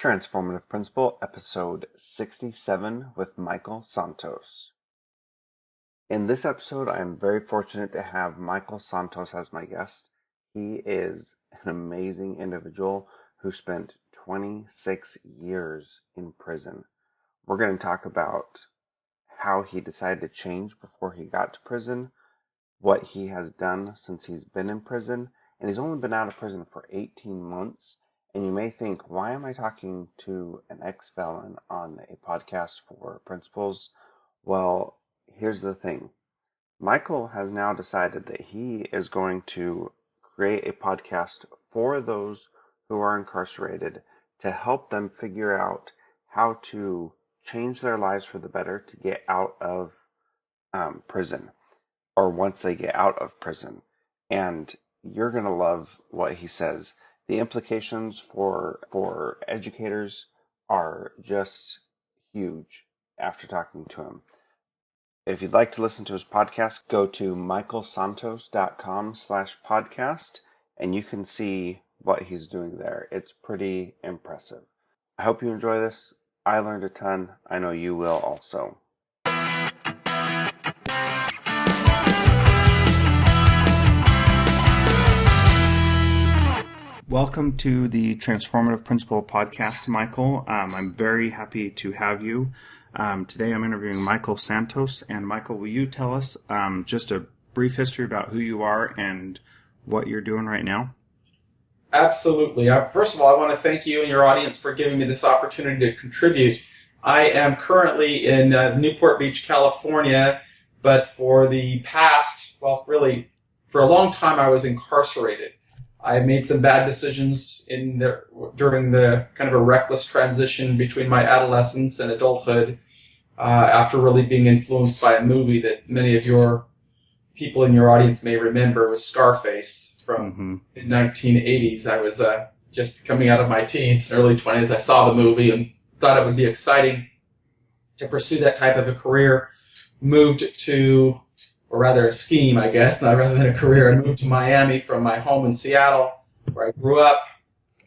Transformative Principle, Episode 67 with Michael Santos. In this episode, I am very fortunate to have Michael Santos as my guest. He is an amazing individual who spent 26 years in prison. We're going to talk about how he decided to change before he got to prison, what he has done since he's been in prison, and he's only been out of prison for 18 months. And you may think, why am I talking to an ex-felon on a podcast for principles? Well, here's the thing. Michael has now decided that he is going to create a podcast for those who are incarcerated to help them figure out how to change their lives for the better to get out of prison, or once they get out of prison. And you're going to love what he says. The implications for educators are just huge after talking to him. If you'd like to listen to his podcast, go to michaelsantos.com/podcast and you can see what he's doing there. It's pretty impressive. I hope you enjoy this. I learned a ton. I know you will also. Welcome to the Transformative Principle podcast, Michael. I'm very happy to have you. Today I'm interviewing Michael Santos. And Michael, will you tell us just a brief history about who you are and what you're doing right now? Absolutely. First of all, I want to thank you and your audience for giving me this opportunity to contribute. I am currently in Newport Beach, California, but for the past, really, for a long time I was incarcerated. I made some bad decisions during the kind of a reckless transition between my adolescence and adulthood after really being influenced by a movie that many of your people in your audience may remember. It was Scarface from the 1980s. I was just coming out of my teens and early 20s. I saw the movie and thought it would be exciting to pursue that type of a career. Moved to... or rather a scheme, I guess, rather than a career. I moved to Miami from my home in Seattle, where I grew up,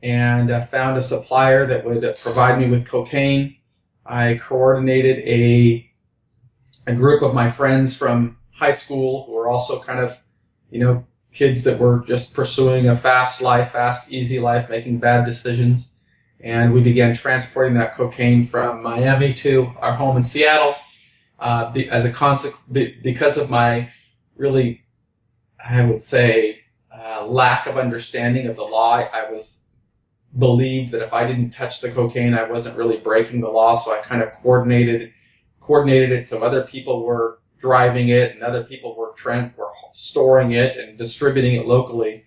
and found a supplier that would provide me with cocaine. I coordinated a group of my friends from high school who were also kind of, kids that were just pursuing a fast life, fast, easy life, making bad decisions. And we began transporting that cocaine from Miami to our home in Seattle. As a consequence, because of my really, I would say, lack of understanding of the law, I believed that if I didn't touch the cocaine, I wasn't really breaking the law. So I kind of coordinated it so other people were driving it and other people were storing it and distributing it locally.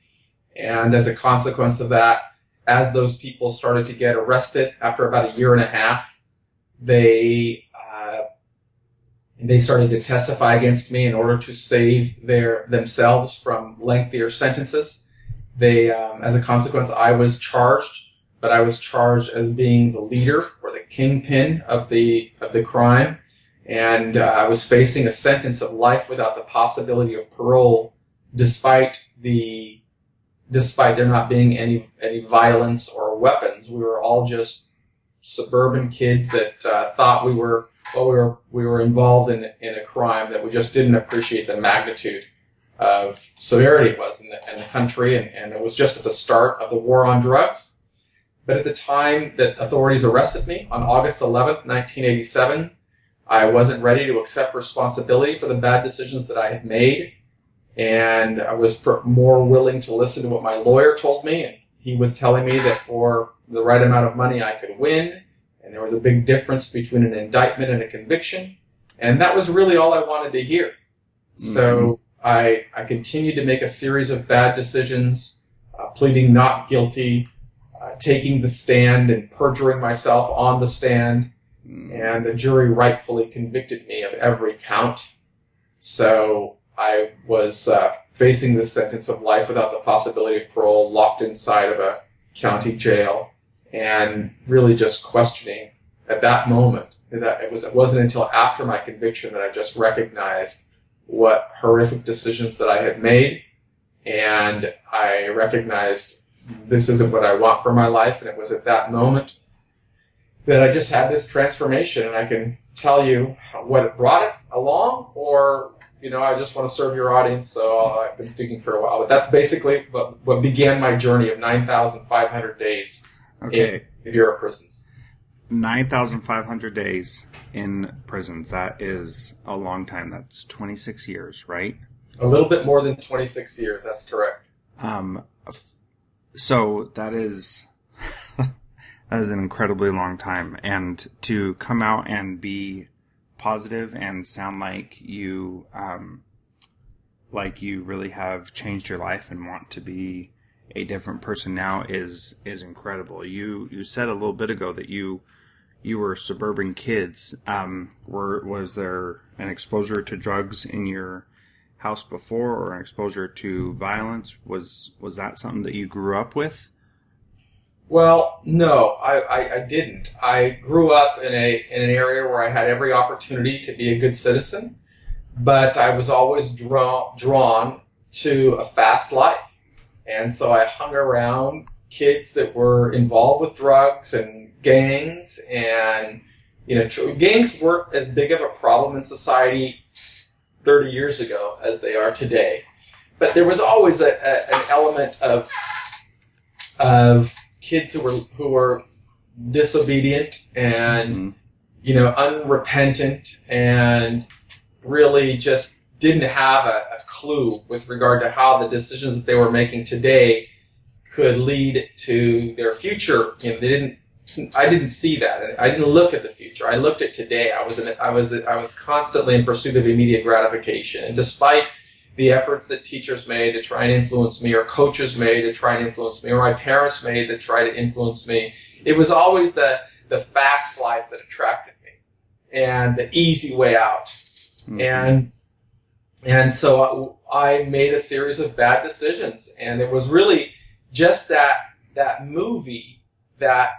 And as a consequence of that, as those people started to get arrested after about a year and a half, they started to testify against me in order to save themselves from lengthier sentences. As a consequence, I was charged, but I was charged as being the leader or the kingpin of the crime, and I was facing a sentence of life without the possibility of parole, despite there not being any violence or weapons. We were all just suburban kids that thought we were involved in a crime that we just didn't appreciate the magnitude of severity it was in the country, and it was just at the start of the war on drugs. But at the time that authorities arrested me on August 11th, 1987, I wasn't ready to accept responsibility for the bad decisions that I had made, and I was more willing to listen to what my lawyer told me, and he was telling me that for the right amount of money I could win, and there was a big difference between an indictment and a conviction. And that was really all I wanted to hear. So I continued to make a series of bad decisions, pleading not guilty, taking the stand and perjuring myself on the stand. And the jury rightfully convicted me of every count. So I was facing this sentence of life without the possibility of parole, locked inside of a county jail, and really just questioning at that moment. It wasn't until after my conviction that I just recognized what horrific decisions that I had made, and I recognized this isn't what I want for my life. And it was at that moment that I just had this transformation, and I can tell you what it brought it along, or, I just want to serve your audience, so I've been speaking for a while. But that's basically what began my journey of 9,500 days in Bureau prisons. 9,500 days in prisons. That is a long time. That's 26 years, right? A little bit more than 26 years. That's correct. So that is that is an incredibly long time. And to come out and be positive and sound like you really have changed your life and want to be a different person now is incredible. You said a little bit ago that you were suburban kids. Was there an exposure to drugs in your house before, or an exposure to violence? Was that something that you grew up with? Well, no, I didn't. I grew up in an area where I had every opportunity to be a good citizen, but I was always drawn to a fast life. And so I hung around kids that were involved with drugs and gangs, and gangs weren't as big of a problem in society 30 years ago as they are today. But there was always an element of kids who were disobedient and unrepentant, and really just didn't have a clue with regard to how the decisions that they were making today could lead to their future. I didn't see that. I didn't look at the future. I looked at today. I was constantly in pursuit of immediate gratification. And despite the efforts that teachers made to try and influence me, or coaches made to try and influence me, or my parents made to try to influence me, it was always the fast life that attracted me, and the easy way out. Mm-hmm. And so I made a series of bad decisions, and it was really just that movie that,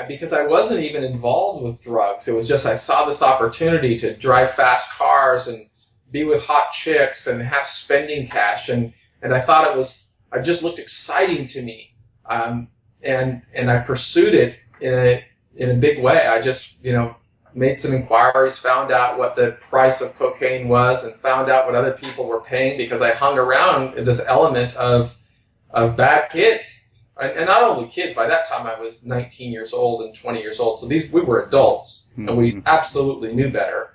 because I wasn't even involved with drugs, it was just I saw this opportunity to drive fast cars and be with hot chicks and have spending cash, and I thought it just looked exciting to me, and I pursued it in a big way. I just made some inquiries, found out what the price of cocaine was, and found out what other people were paying, because I hung around this element of bad kids. And not only kids, by that time I was 19 years old and 20 years old, so we were adults, and we absolutely knew better.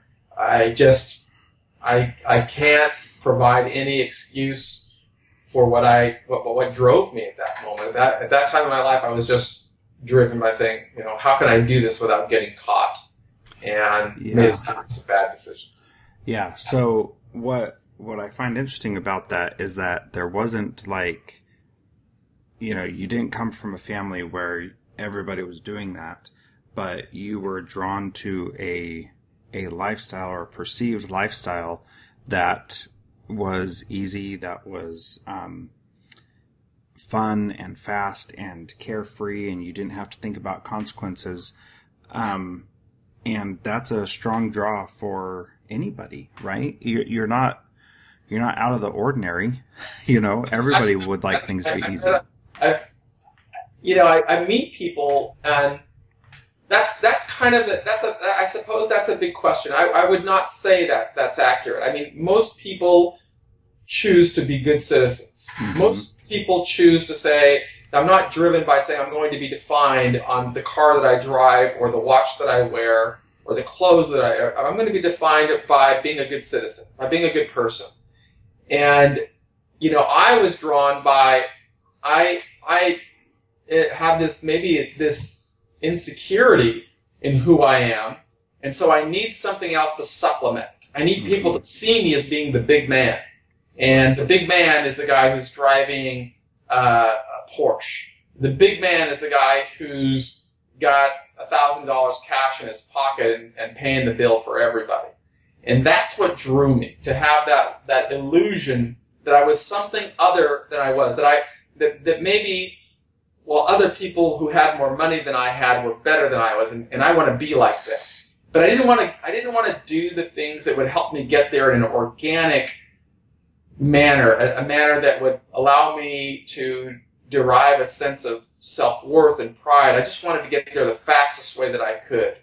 I can't provide any excuse for what drove me at that moment. At that time in my life, I was just driven by saying, how can I do this without getting caught? And made a series of bad decisions. Yeah. So what I find interesting about that is that there wasn't like, you didn't come from a family where everybody was doing that, but you were drawn to a lifestyle, or a perceived lifestyle, that was easy, that was fun and fast and carefree, and you didn't have to think about consequences. And that's a strong draw for anybody, right? You're not out of the ordinary. Everybody would like things to be easy. I meet people, and that's kind of I suppose that's a big question. I would not say that that's accurate. I mean, most people choose to be good citizens. Mm-hmm. Most people choose to say, I'm not driven by saying I'm going to be defined on the car that I drive, or the watch that I wear, or the clothes that I'm going to be defined by being a good citizen, by being a good person. And, I was drawn by, I have this insecurity in who I am, and so I need something else to supplement. I need people to see me as being the big man. And the big man is the guy who's driving a Porsche. The big man is the guy who's got $1,000 cash in his pocket and paying the bill for everybody. And that's what drew me, to have that illusion that I was something other than I was, that maybe, other people who had more money than I had were better than I was, and I want to be like them. But I didn't want to do the things that would help me get there in an organic manner, a manner that would allow me to derive a sense of self-worth and pride. I just wanted to get there the fastest way that I could.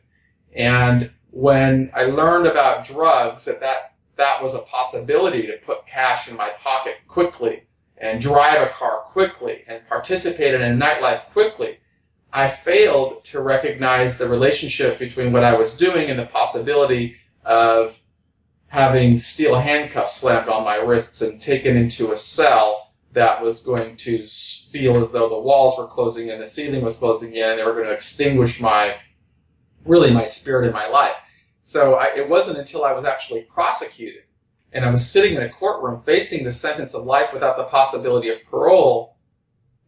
And when I learned about drugs, that was a possibility to put cash in my pocket quickly and drive a car quickly and participate in a nightlife quickly, I failed to recognize the relationship between what I was doing and the possibility of having steel handcuffs slammed on my wrists and taken into a cell that was going to feel as though the walls were closing in, the ceiling was closing in, and they were going to extinguish my spirit in my life. So it wasn't until I was actually prosecuted and I was sitting in a courtroom facing the sentence of life without the possibility of parole,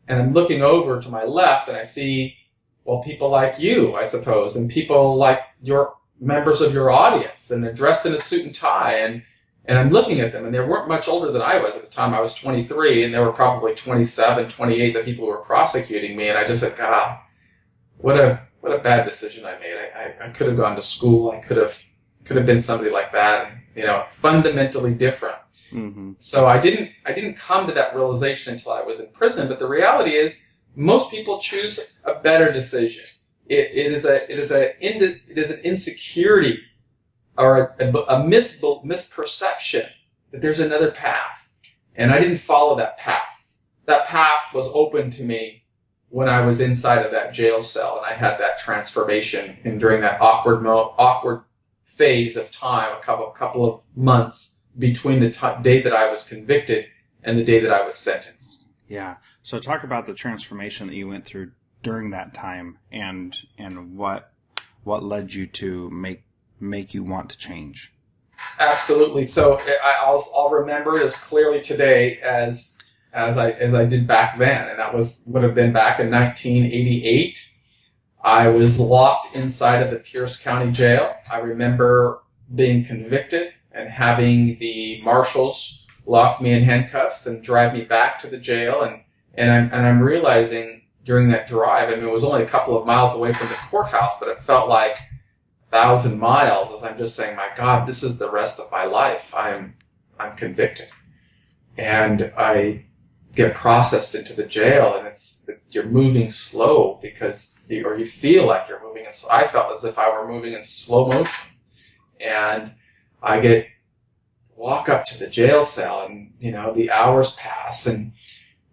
and I'm looking over to my left and I see, well, people like you, I suppose, and people like your members of your audience, and they're dressed in a suit and tie, and I'm looking at them, and they weren't much older than I was at the time. I was 23, and they were probably 27, 28, the people who were prosecuting me, and I just said, God, what a bad decision I made. I could have gone to school. I could have been somebody like that, and, fundamentally different. Mm-hmm. So I didn't come to that realization until I was in prison, but the reality is most people choose a better decision. It is an insecurity or a misperception that there's another path. And I didn't follow that path. That path was open to me when I was inside of that jail cell and I had that transformation, and during that awkward phase of time, a couple of months between the day that I was convicted and the day that I was sentenced. Yeah. So talk about the transformation that you went through during that time, and what led you to make you want to change. Absolutely. So I'll remember it as clearly today as I did back then, and that would have been back in 1988. I was locked inside of the Pierce County Jail. I remember being convicted and having the marshals lock me in handcuffs and drive me back to the jail, and I'm realizing during that drive, it was only a couple of miles away from the courthouse, but it felt like 1,000 miles as I'm just saying, my God, this is the rest of my life. I'm convicted. And I get processed into the jail, and you're moving slow or you feel like you're moving I felt as if I were moving in slow motion. And I walk up to the jail cell, and, the hours pass, and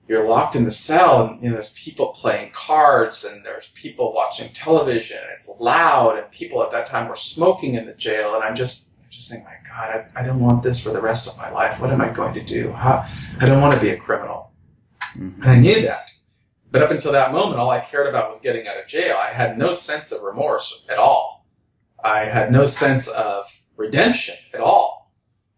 you're locked in the cell, and there's people playing cards, and there's people watching television, and it's loud, and people at that time were smoking in the jail, and I'm just saying, my God, I don't want this for the rest of my life. What am I going to do? I don't want to be a criminal. Mm-hmm. And I knew that. But up until that moment, all I cared about was getting out of jail. I had no sense of remorse at all. I had no sense of redemption at all.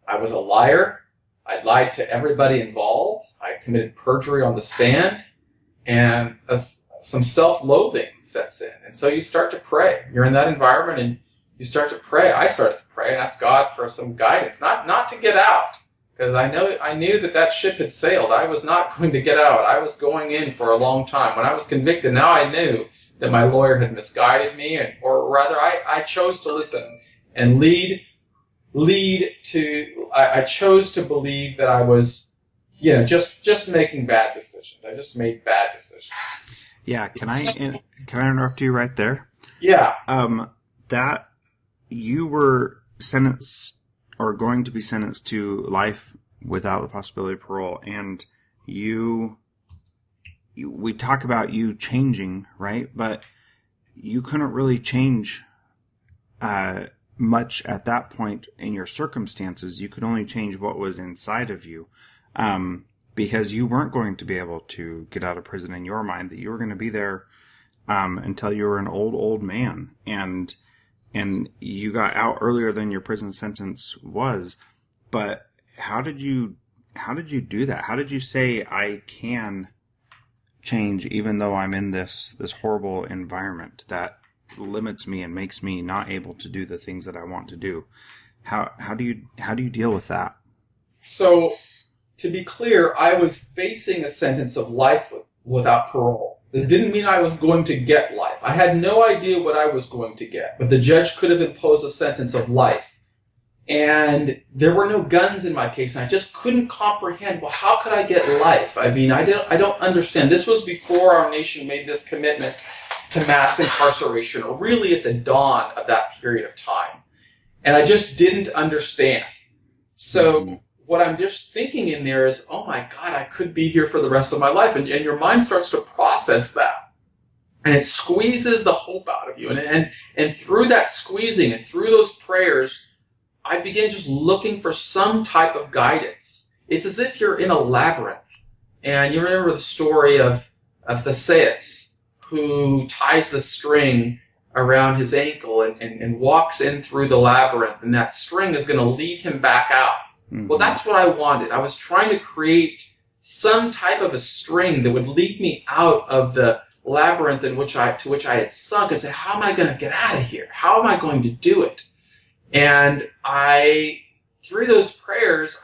I was a liar. I lied to everybody involved. I committed perjury on the stand, and some self-loathing sets in. And so you start to pray. You're in that environment, and you start to pray. I started to pray and ask God for some guidance, not to get out, because I knew that ship had sailed. I was not going to get out. I was going in for a long time. When I was convicted, now I knew that my lawyer had misguided me, or rather, I chose to listen and I chose to believe that I was, just making bad decisions. I just made bad decisions. Yeah. Can I interrupt you right there? Yeah. That you were sentenced or going to be sentenced to life without the possibility of parole, and we talk about you changing, right? But you couldn't really change, much at that point in your circumstances. You could only change what was inside of you, because you weren't going to be able to get out of prison in your mind, that you were going to be there until you were an old man, and you got out earlier than your prison sentence was. But how did you do that? How did you say, I can change even though I'm in this horrible environment that limits me and makes me not able to do the things that I want to do? How do you deal with that? So, to be clear, I was facing a sentence of life without parole. It didn't mean I was going to get life. I had no idea what I was going to get, but the judge could have imposed a sentence of life. And there were no guns in my case, and I just couldn't comprehend, well, how could I get life? I mean, I don't understand. This was before our nation made this commitment to mass incarceration, or really at the dawn of that period of time. And I just didn't understand. So what I'm just thinking in there is, oh my God, I could be here for the rest of my life. And your mind starts to process that. And it squeezes the hope out of you. And through that squeezing and through those prayers, I began just looking for some type of guidance. It's as if you're in a labyrinth. And you remember the story of Theseus, who ties the string around his ankle and walks in through the labyrinth, and that string is going to lead him back out. Mm-hmm. Well, that's what I wanted. I was trying to create some type of a string that would lead me out of the labyrinth to which I had sunk, and say, how am I going to get out of here? How am I going to do it? And through those prayers,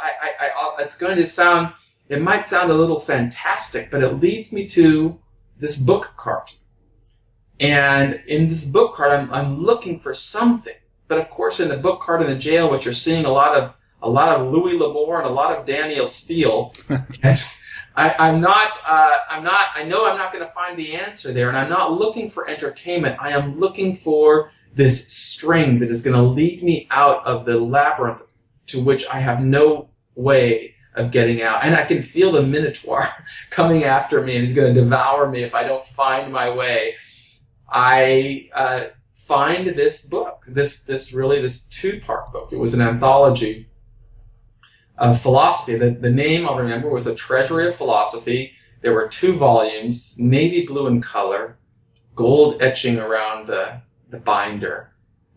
it's going to sound, it might sound a little fantastic, but it leads me to this book cart. And in this book cart, I'm looking for something. But of course, in the book cart in the jail, what you're seeing a lot of Louis L'Amour and a lot of Daniel Steele. I know I'm not going to find the answer there, and I'm not looking for entertainment. I am looking for this string that is going to lead me out of the labyrinth to which I have no way of getting out. And I can feel the Minotaur coming after me, and he's going to devour me if I don't find my way. I find this book, this two-part book. It was an anthology of philosophy. The name, I'll remember, was A Treasury of Philosophy. There were 2 volumes, navy blue in color, gold etching around the binder,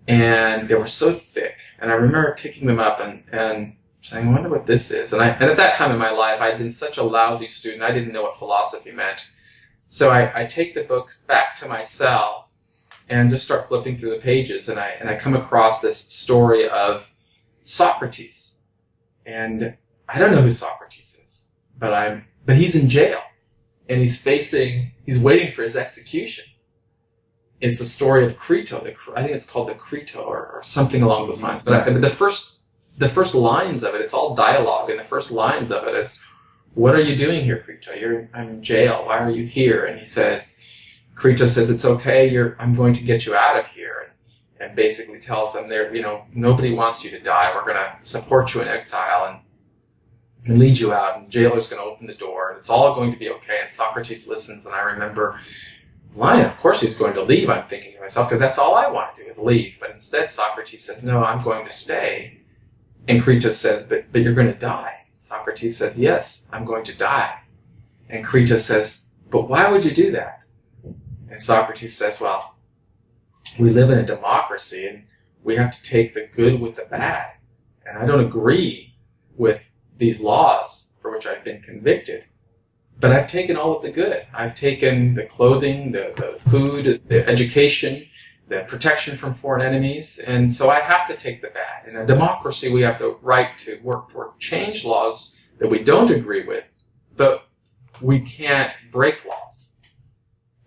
and they were so thick. And I remember picking them up and saying, I wonder what this is. And at that time in my life, I had been such a lousy student, I didn't know what philosophy meant. So I take the book back to my cell and just start flipping through the pages, and I come across this story of Socrates. And I don't know who Socrates is, but he's in jail, and he's waiting for his execution. It's a story of Crito. I think it's called the Crito or something along those lines. But the first lines of it, it's all dialogue, and the first lines of it is, what are you doing here, Crito? I'm in jail. Why are you here? And Crito says, it's okay. I'm going to get you out of here. And basically tells them nobody wants you to die. We're going to support you in exile and lead you out. And the jailer's going to open the door, and it's all going to be okay. And Socrates listens, and I remember, of course he's going to leave, I'm thinking to myself, because that's all I want to do is leave. But instead, Socrates says, no, I'm going to stay. And Crito says, but you're going to die. Socrates says, yes, I'm going to die. And Crito says, but why would you do that? And Socrates says, well, we live in a democracy, and we have to take the good with the bad. And I don't agree with these laws for which I've been convicted. But I've taken all of the good. I've taken the clothing, the food, the education, the protection from foreign enemies, and so I have to take the bad. In a democracy, we have the right to work for change laws that we don't agree with, but we can't break laws.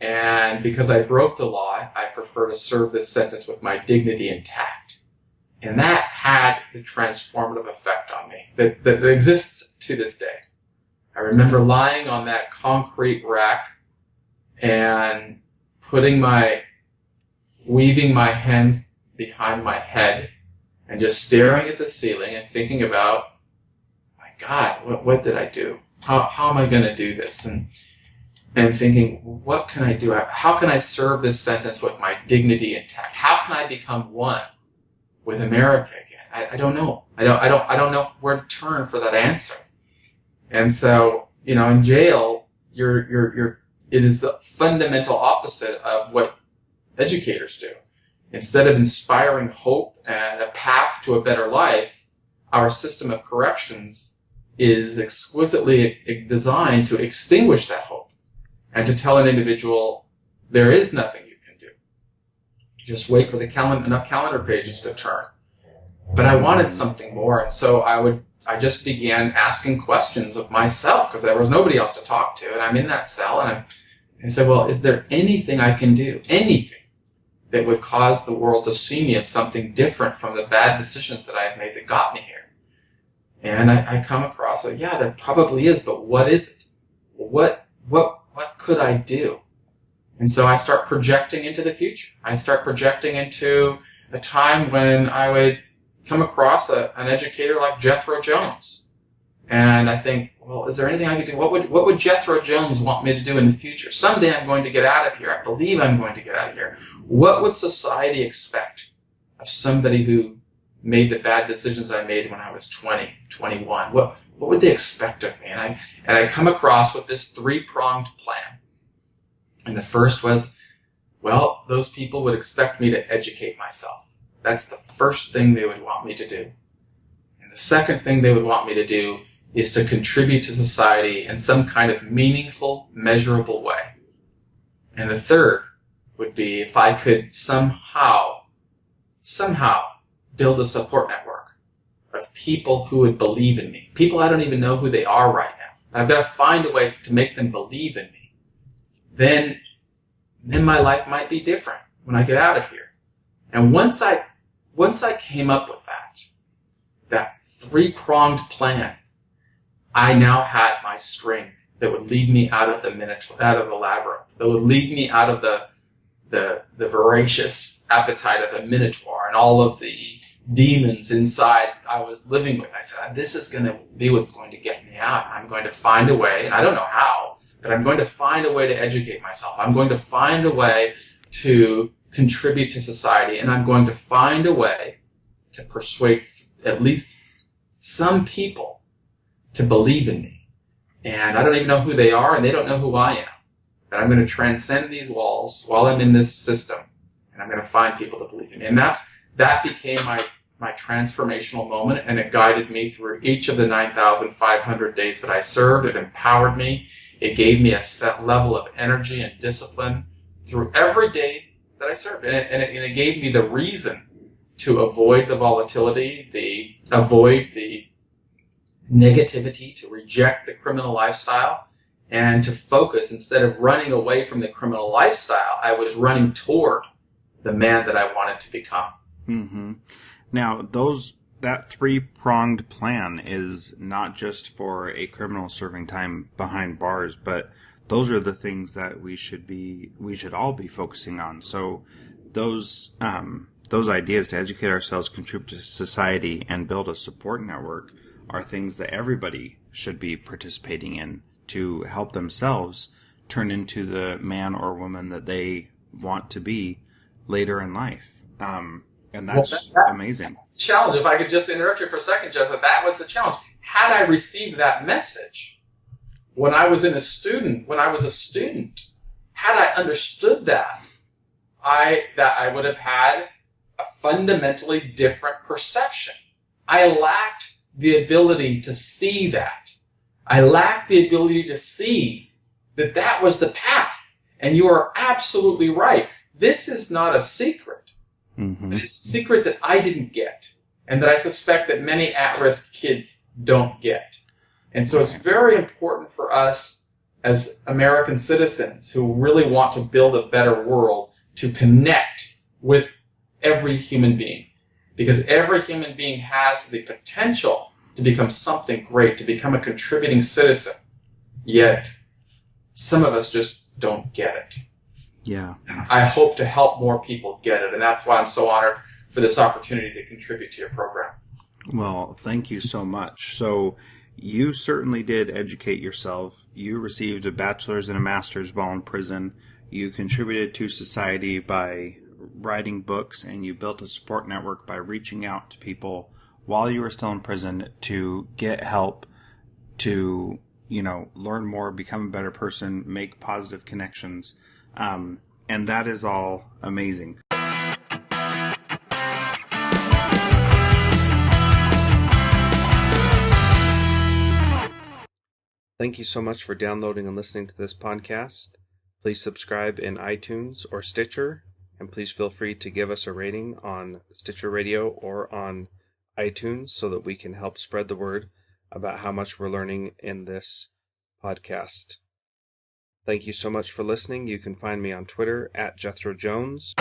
And because I broke the law, I prefer to serve this sentence with my dignity intact. And that had the transformative effect on me that exists to this day. I remember lying on that concrete rack and weaving my hands behind my head and just staring at the ceiling and thinking about, my God, what did I do? How am I going to do this? And thinking, what can I do? How can I serve this sentence with my dignity intact? How can I become one with America again? I don't know. I don't know where to turn for that answer. And so, in jail, it is the fundamental opposite of what educators do. Instead of inspiring hope and a path to a better life, our system of corrections is exquisitely designed to extinguish that hope and to tell an individual there is nothing you can do. Just wait for enough calendar pages to turn. But I wanted something more, and so I just began asking questions of myself because there was nobody else to talk to, and I'm in that cell, and I said, well, is there anything I can do? Anything that would cause the world to see me as something different from the bad decisions that I have made that got me here. And I come across, well, yeah, there probably is, but what is it? What could I do? And so I start projecting into the future. I start projecting into a time when I would come across an educator like Jethro Jones. And I think, well, is there anything I could do? What would Jethro Jones want me to do in the future? Someday I'm going to get out of here. I believe I'm going to get out of here. What would society expect of somebody who made the bad decisions I made when I was 20, 21? What would they expect of me? And I come across with this 3-pronged plan. And the first was, well, those people would expect me to educate myself. That's the first thing they would want me to do. And the second thing they would want me to do is to contribute to society in some kind of meaningful, measurable way. And the third would be if I could somehow build a support network of people who would believe in me. People I don't even know who they are right now. I've got to find a way to make them believe in me. Then my life might be different when I get out of here. And once I came up with that 3-pronged plan, I now had my string that would lead me out of the labyrinth, that would lead me out of the voracious appetite of the Minotaur and all of the demons inside I was living with. I said, this is going to be what's going to get me out. I'm going to find a way, and I don't know how, but I'm going to find a way to educate myself. I'm going to find a way to contribute to society, and I'm going to find a way to persuade at least some people to believe in me. And I don't even know who they are, and they don't know who I am. But I'm going to transcend these walls while I'm in this system, and I'm going to find people to believe in me. And that became my transformational moment, and it guided me through each of the 9,500 days that I served. It empowered me. It gave me a set level of energy and discipline through every day that I served. And it gave me the reason to avoid the volatility, avoid the negativity, to reject the criminal lifestyle, and to focus. Instead of running away from the criminal lifestyle, I was running toward the man that I wanted to become. Mm-hmm. Now, that 3-pronged plan is not just for a criminal serving time behind bars, but those are the things that we should all be focusing on. So those ideas to educate ourselves, contribute to society, and build a support network are things that everybody should be participating in to help themselves turn into the man or woman that they want to be later in life. And that's amazing. That's the challenge. If I could just interrupt you for a second, Jeff, that was the challenge. Had I received that message when I was a student, had I understood that, I would have had a fundamentally different perception. I lacked the ability to see that. I lacked the ability to see that was the path. And you are absolutely right. This is not a secret. Mm-hmm. But it's a secret that I didn't get, and that I suspect that many at-risk kids don't get. And so it's very important for us as American citizens who really want to build a better world to connect with every human being. Because every human being has the potential to become something great, to become a contributing citizen. Yet, some of us just don't get it. Yeah. I hope to help more people get it, and that's why I'm so honored for this opportunity to contribute to your program. Well, thank you so much. So you certainly did educate yourself. You received a bachelor's and a master's while in prison. You contributed to society by writing books, and you built a support network by reaching out to people while you were still in prison to get help, to, learn more, become a better person, make positive connections. And that is all amazing. Thank you so much for downloading and listening to this podcast. Please subscribe in iTunes or Stitcher, and please feel free to give us a rating on Stitcher Radio or on iTunes so that we can help spread the word about how much we're learning in this podcast. Thank you so much for listening. You can find me on Twitter @JethroJones.